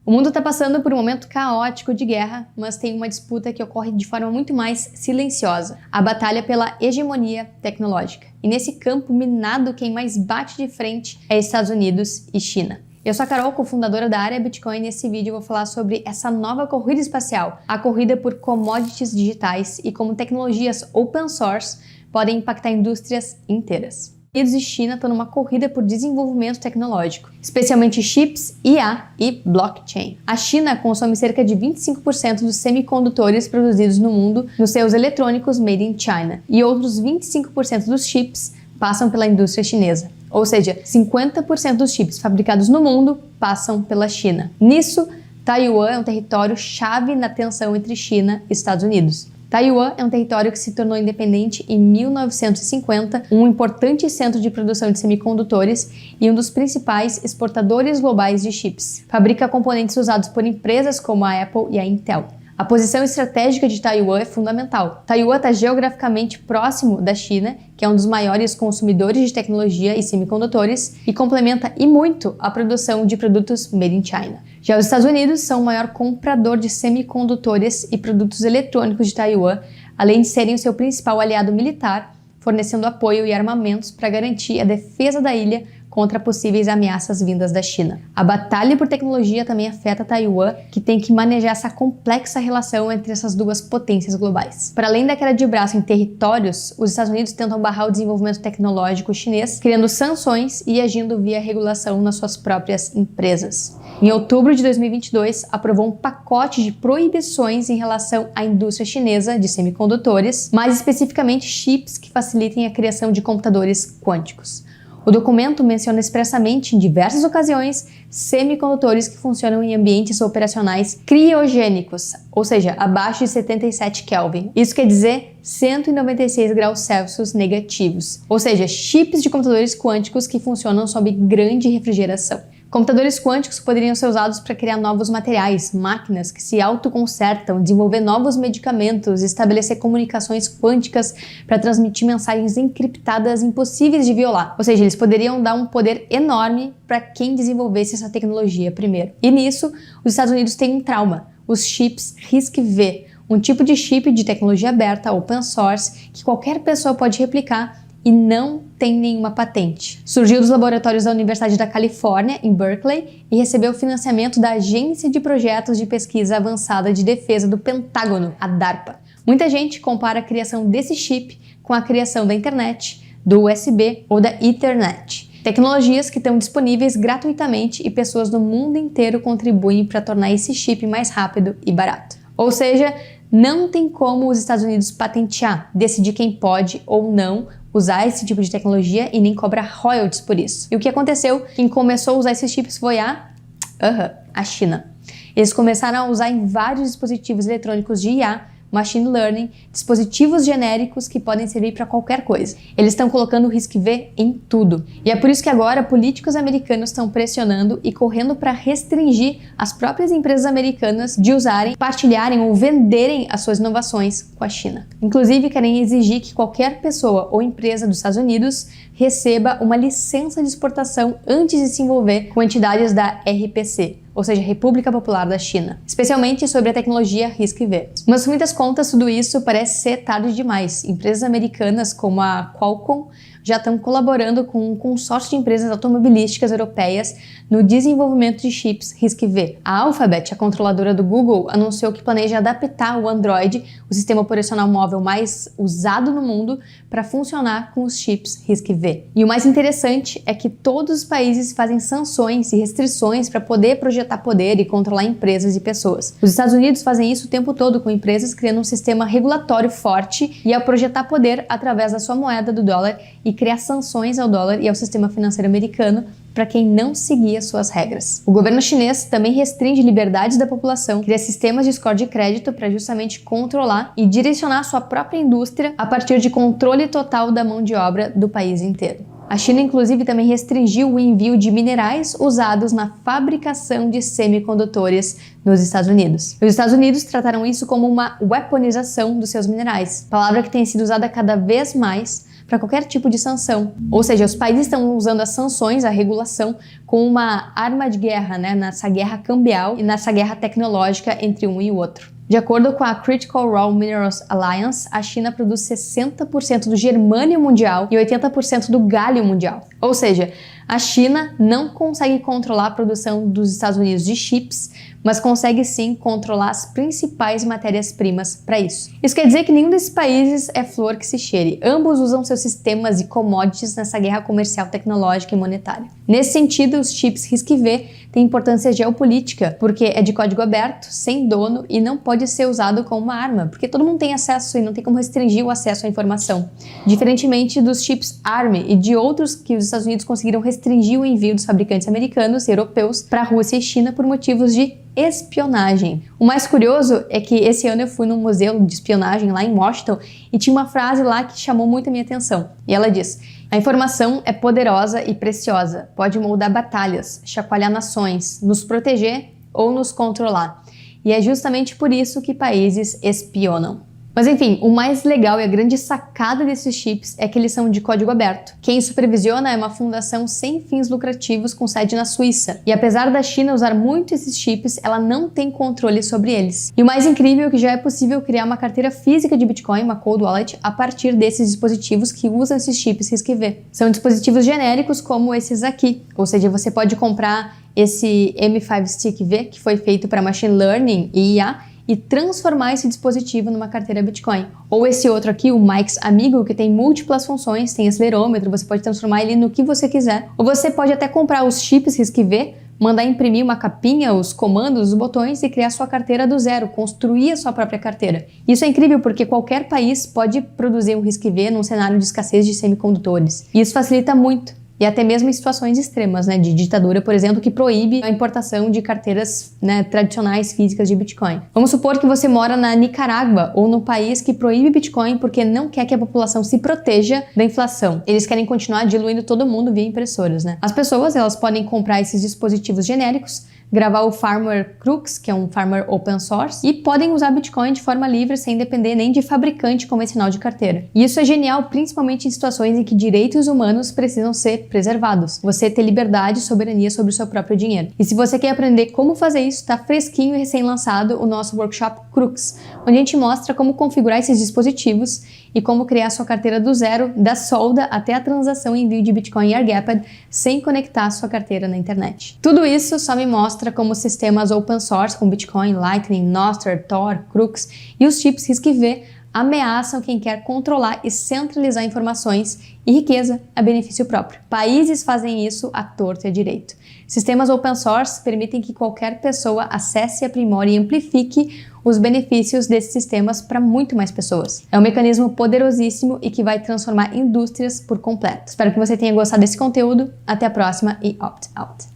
O mundo está passando por um momento caótico de guerra, mas tem uma disputa que ocorre de forma muito mais silenciosa, a batalha pela hegemonia tecnológica. E nesse campo minado, quem mais bate de frente é Estados Unidos e China. Eu sou a Carol, cofundadora da Área Bitcoin, e nesse vídeo eu vou falar sobre essa nova corrida espacial, a corrida por commodities digitais e como tecnologias open source podem impactar indústrias inteiras. Estados Unidos e China estão numa corrida por desenvolvimento tecnológico, especialmente chips, IA e blockchain. A China consome cerca de 25% dos semicondutores produzidos no mundo nos seus eletrônicos made in China, e outros 25% dos chips passam pela indústria chinesa. Ou seja, 50% dos chips fabricados no mundo passam pela China. Nisso, Taiwan é um território chave na tensão entre China e Estados Unidos. Taiwan é um território que se tornou independente em 1950, um importante centro de produção de semicondutores e um dos principais exportadores globais de chips. Fabrica componentes usados por empresas como a Apple e a Intel. A posição estratégica de Taiwan é fundamental. Taiwan está geograficamente próximo da China, que é um dos maiores consumidores de tecnologia e semicondutores, e complementa e muito a produção de produtos made in China. Já os Estados Unidos são o maior comprador de semicondutores e produtos eletrônicos de Taiwan, além de serem o seu principal aliado militar, fornecendo apoio e armamentos para garantir a defesa da ilha contra possíveis ameaças vindas da China. A batalha por tecnologia também afeta Taiwan, que tem que manejar essa complexa relação entre essas duas potências globais. Para além da queda de braço em territórios, os Estados Unidos tentam barrar o desenvolvimento tecnológico chinês, criando sanções e agindo via regulação nas suas próprias empresas. Em outubro de 2022, aprovou um pacote de proibições em relação à indústria chinesa de semicondutores, mais especificamente chips que facilitem a criação de computadores quânticos. O documento menciona expressamente, em diversas ocasiões, semicondutores que funcionam em ambientes operacionais criogênicos, ou seja, abaixo de 77 Kelvin. Isso quer dizer 196 graus Celsius negativos, ou seja, chips de computadores quânticos que funcionam sob grande refrigeração. Computadores quânticos poderiam ser usados para criar novos materiais, máquinas que se autoconsertam, desenvolver novos medicamentos, estabelecer comunicações quânticas para transmitir mensagens encriptadas impossíveis de violar. Ou seja, eles poderiam dar um poder enorme para quem desenvolvesse essa tecnologia primeiro. E nisso, os Estados Unidos têm um trauma, os chips RISC-V, um tipo de chip de tecnologia aberta, open source, que qualquer pessoa pode replicar e não tem nenhuma patente. Surgiu dos laboratórios da Universidade da Califórnia, em Berkeley, e recebeu financiamento da Agência de Projetos de Pesquisa Avançada de Defesa do Pentágono, a DARPA. Muita gente compara a criação desse chip com a criação da internet, do USB ou da Ethernet. Tecnologias que estão disponíveis gratuitamente e pessoas do mundo inteiro contribuem para tornar esse chip mais rápido e barato. Ou seja, não tem como os Estados Unidos patentear, decidir quem pode ou não usar esse tipo de tecnologia e nem cobra royalties por isso. E o que aconteceu? Quem começou a usar esses chips foi a China. Eles começaram a usar em vários dispositivos eletrônicos de IA, machine learning, dispositivos genéricos que podem servir para qualquer coisa. Eles estão colocando o RISC-V em tudo. E é por isso que agora políticos americanos estão pressionando e correndo para restringir as próprias empresas americanas de usarem, partilharem ou venderem as suas inovações com a China. Inclusive, querem exigir que qualquer pessoa ou empresa dos Estados Unidos receba uma licença de exportação antes de se envolver com entidades da RPC, ou seja, República Popular da China, especialmente sobre a tecnologia RISC-V. Mas com muitas contas, tudo isso parece ser tarde demais. Empresas americanas como a Qualcomm já estão colaborando com um consórcio de empresas automobilísticas europeias no desenvolvimento de chips RISC-V. A Alphabet, a controladora do Google, anunciou que planeja adaptar o Android, o sistema operacional móvel mais usado no mundo, para funcionar com os chips RISC-V. E o mais interessante é que todos os países fazem sanções e restrições para poder projetar poder e controlar empresas e pessoas. Os Estados Unidos fazem isso o tempo todo com empresas criando um sistema regulatório forte e ao projetar poder através da sua moeda, do dólar, e criar sanções ao dólar e ao sistema financeiro americano para quem não seguia suas regras. O governo chinês também restringe liberdades da população, cria sistemas de score de crédito para justamente controlar e direcionar sua própria indústria a partir de controle total da mão de obra do país inteiro. A China, inclusive, também restringiu o envio de minerais usados na fabricação de semicondutores nos Estados Unidos. Os Estados Unidos trataram isso como uma weaponização dos seus minerais, palavra que tem sido usada cada vez mais para qualquer tipo de sanção. Ou seja, os países estão usando as sanções, a regulação, como uma arma de guerra, né, nessa guerra cambial e nessa guerra tecnológica entre um e o outro. De acordo com a Critical Raw Minerals Alliance, a China produz 60% do germânio mundial e 80% do galho mundial. Ou seja, a China não consegue controlar a produção dos Estados Unidos de chips, mas consegue sim controlar as principais matérias-primas para isso. Isso quer dizer que nenhum desses países é flor que se cheire. Ambos usam seus sistemas e commodities nessa guerra comercial, tecnológica e monetária. Nesse sentido, os chips RISC-V têm importância geopolítica, porque é de código aberto, sem dono e não pode ser usado como uma arma, porque todo mundo tem acesso e não tem como restringir o acesso à informação. Diferentemente dos chips ARM e de outros que os Estados Unidos conseguiram restringir o envio dos fabricantes americanos e europeus para a Rússia e China por motivos de espionagem. O mais curioso é que esse ano eu fui num museu de espionagem lá em Washington e tinha uma frase lá que chamou muito a minha atenção. E ela diz: a informação é poderosa e preciosa, pode moldar batalhas, chacoalhar nações, nos proteger ou nos controlar. E é justamente por isso que países espionam. Mas enfim, o mais legal e a grande sacada desses chips é que eles são de código aberto. Quem supervisiona é uma fundação sem fins lucrativos com sede na Suíça. E apesar da China usar muito esses chips, ela não tem controle sobre eles. E o mais incrível é que já é possível criar uma carteira física de Bitcoin, uma cold wallet, a partir desses dispositivos que usam esses chips RISC-V. São dispositivos genéricos como esses aqui, ou seja, você pode comprar esse M5 Stick V, que foi feito para Machine Learning e IA, e transformar esse dispositivo numa carteira Bitcoin. Ou esse outro aqui, o Mike's Amigo, que tem múltiplas funções, tem acelerômetro, você pode transformar ele no que você quiser. Ou você pode até comprar os chips RISC-V, mandar imprimir uma capinha, os comandos, os botões e criar sua carteira do zero, construir a sua própria carteira. Isso é incrível porque qualquer país pode produzir um RISC-V num cenário de escassez de semicondutores. E isso facilita muito. E até mesmo em situações extremas, né, de ditadura, por exemplo, que proíbe a importação de carteiras, né, tradicionais físicas de Bitcoin. Vamos supor que você mora na Nicarágua ou num país que proíbe Bitcoin porque não quer que a população se proteja da inflação. Eles querem continuar diluindo todo mundo via impressoras, né? As pessoas, elas podem comprar esses dispositivos genéricos, gravar o firmware Crux, que é um firmware open source, e podem usar Bitcoin de forma livre sem depender nem de fabricante convencional de carteira. E isso é genial, principalmente em situações em que direitos humanos precisam ser preservados. Você ter liberdade e soberania sobre o seu próprio dinheiro. E se você quer aprender como fazer isso, está fresquinho e recém-lançado o nosso workshop Crux, onde a gente mostra como configurar esses dispositivos e como criar sua carteira do zero, da solda até a transação e envio de Bitcoin e Airgapped sem conectar sua carteira na internet. Tudo isso só me mostra como sistemas open source com Bitcoin, Lightning, Nostr, Tor, Crux e os chips RISC-V ameaçam quem quer controlar e centralizar informações e riqueza a benefício próprio. Países fazem isso à torto e à direito. Sistemas open source permitem que qualquer pessoa acesse, aprimore e amplifique os benefícios desses sistemas para muito mais pessoas. É um mecanismo poderosíssimo e que vai transformar indústrias por completo. Espero que você tenha gostado desse conteúdo. Até a próxima e opt out!